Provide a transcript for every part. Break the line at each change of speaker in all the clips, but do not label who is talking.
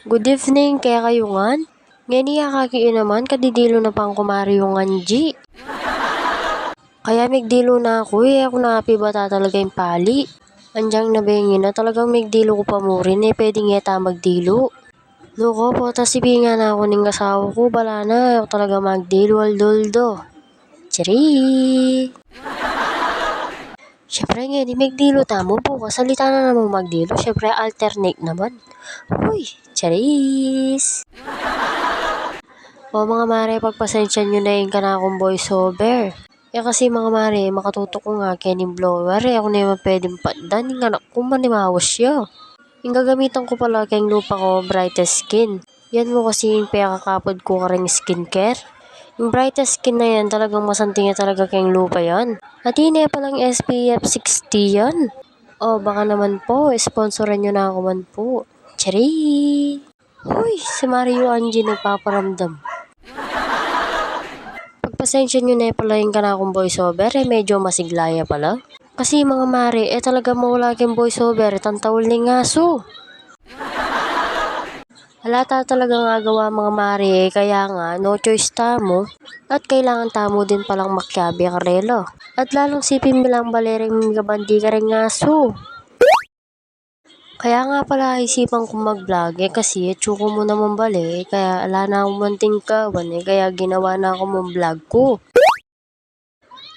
Good evening, kaya kayungan? Ngeni akakiin naman, kadidilo na pang kumari yung anji. Kaya migdilo na ako ako nakapibata talaga yung pali. Andyang nabengin na talagang migdilo ko pa mo rin pwedeng yata magdilo. Loko po, tasipinga na ako ng asawa ko, bala na, ako talaga magdilo aldoldo. Chiri! Siyempre nga, di magdilo tamo po, kasalita na namang magdilo, siyempre alternate naman. Uy, charis! O mga mare, pagpasensya nyo na yung kanakong voiceover. Kasi mga mare, makatutok ko nga kening blower ako na yung pwedeng pandan, yung anak ko manimawas siya. Yung gagamitan ko pala kayong lupa ko, brightest skin. Yan mo kasi yung kakapod ko karing skincare. Yung brightest skin na yan, talagang masanting talaga kayong lupa yan. At hindi palang SPF 60 yan. O baka naman po, sponsoran nyo na ako man po. Chari! Uy, si Mario Angie nagpaparamdam. Pagpasensya nyo na pala yung kanakong voiceover, medyo masiglaya pala. Kasi mga mare, talaga mawala kayong voiceover, tantawal ni ngaso. Halata talaga nga gawa mga mare, kaya nga no choice tamo. At kailangan tamo din palang makyabi karelo. At lalong sipin bilang balering gabandi ka rin ngaso. Kaya nga pala isipan kong mag-vlog kasi tsuko mo naman bali, kaya ala na akong manting kawan kaya ginawa na ako mong vlog ko.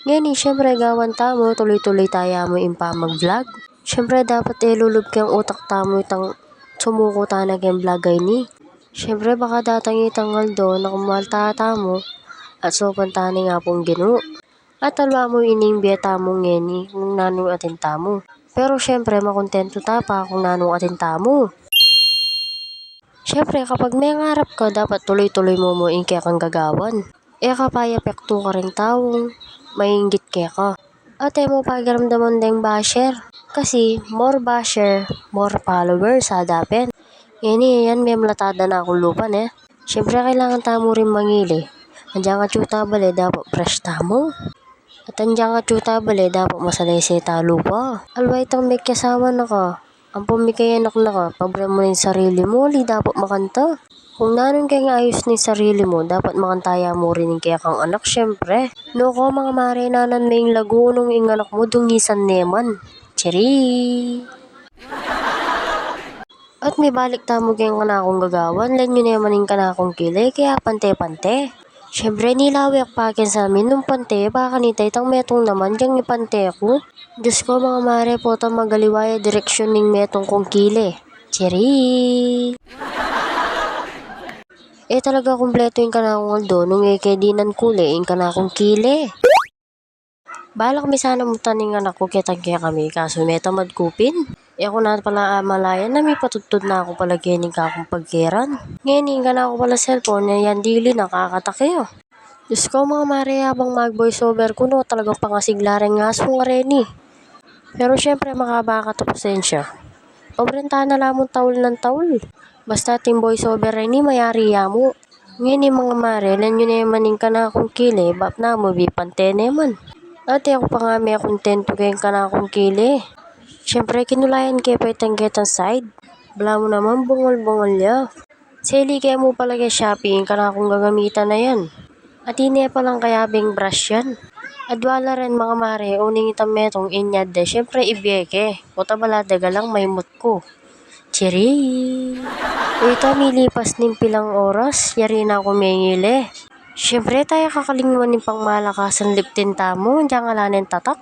Ngayon syempre gawan tamo, tuloy-tuloy tayo mo impa mag-vlog. Syempre dapat lulub kang utak tamo itang sumuko tanag yung vlog ay ni. Syempre baka datang itangal do na kumalta tamo at sopan tani nga pong ginu. At alwa mo ining biyata mo ngeni kung nanong atin tamo. Pero syempre makontento ta pa kung nanong atin tamo. Syempre kapag may ngarap ka dapat tuloy-tuloy mo inke kang gagawan. Kapaya pekto ka rin taong mainggit ka. At mo pagaramdaman ding basher. Kasi more basher, more followers hadapin. Yan may malatada na akong lupan Syempre kailangan tamo rin mangili. Andiyan nga tsuta bale dapat fresh tamo. At andiyan nga tsuta bale dapat masalese ta lupa. Alway tang may kasama na ka. Ang pumikayanak na ka, pabra mo ng sarili mo, dapat makanta. Kung nanon kay nga ayos ni sarili mo, dapat makantaya mo rin kaya kang anak syempre. No ko mga mare nanan may lago nung anak mo dungisan neman. Chiri! At may balik tamo kayong kanakong gagawan, lan yun naman yung kanakong kilay, kaya pante-pante. Syempre nilawak pa akin sa amin nung pante, baka nitay tang metong naman diyang ipante ko. Diyos ko mga mare po tang magaliwaya direksyon ning metong kong kile. Chiri! Talaga kumpleto yung kanakong aldo nung kedinan kule yung kanakong kile. Balak mi sana mo taning anak ko kaya kami kaso may tamad kupin. Ako na pala malaya na may patutod na ako pala gening kakong pagkeran. Ngayon ka na ako pala cellphone na yan dili nakakatakyo. Diyos ko mga mare habang mag voiceover ko no talagang pangasiglaring ngaso nga rin Pero syempre makabaka to pasensya. Pabrenta na lamang taul ng taul. Basta ting voiceover rin mayari mo. Ngayon mga mare lan yun naman yung kanakong kile bap na mo bipante naman. At ako pa nga may kontento kayong kanakong kili. Siyempre kinulayan kayo pa itang getang side. Bala mo naman bungol-bungol ya. Sali kaya mo pala kay shopping kanakong gagamitan na yan. At hindi pa lang kayabing brush yan. At wala rin mga mare uning itang metong inyad de. Siyempre ibiyeke. Puta baladaga lang may mut ko. Chiri! Ito milipas ning pilang oras. Yari na ako mengili. Siyempre tayo kakalingwan ng pangmalakasan liptin tamo, diyan alanin tatak.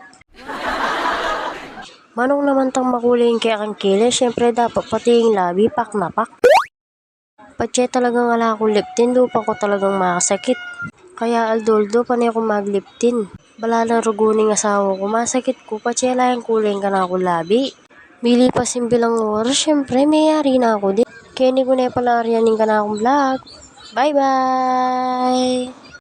Manong naman tang makulay kaya kang kile, siyempre dapat pati yung labi pak na pak. Patse talagang ala akong liptin, lupa ko talagang makasakit. Kaya aldoldo panay akong magliptin. Bala lang ruguning asawa ko, masakit ko, patse ala yung kulay ka na akong labi. Milipas yung bilang oras, siyempre mayari na ako din. Kaya ni ko na pala ariyanin ka na akong vlog. Bye-bye!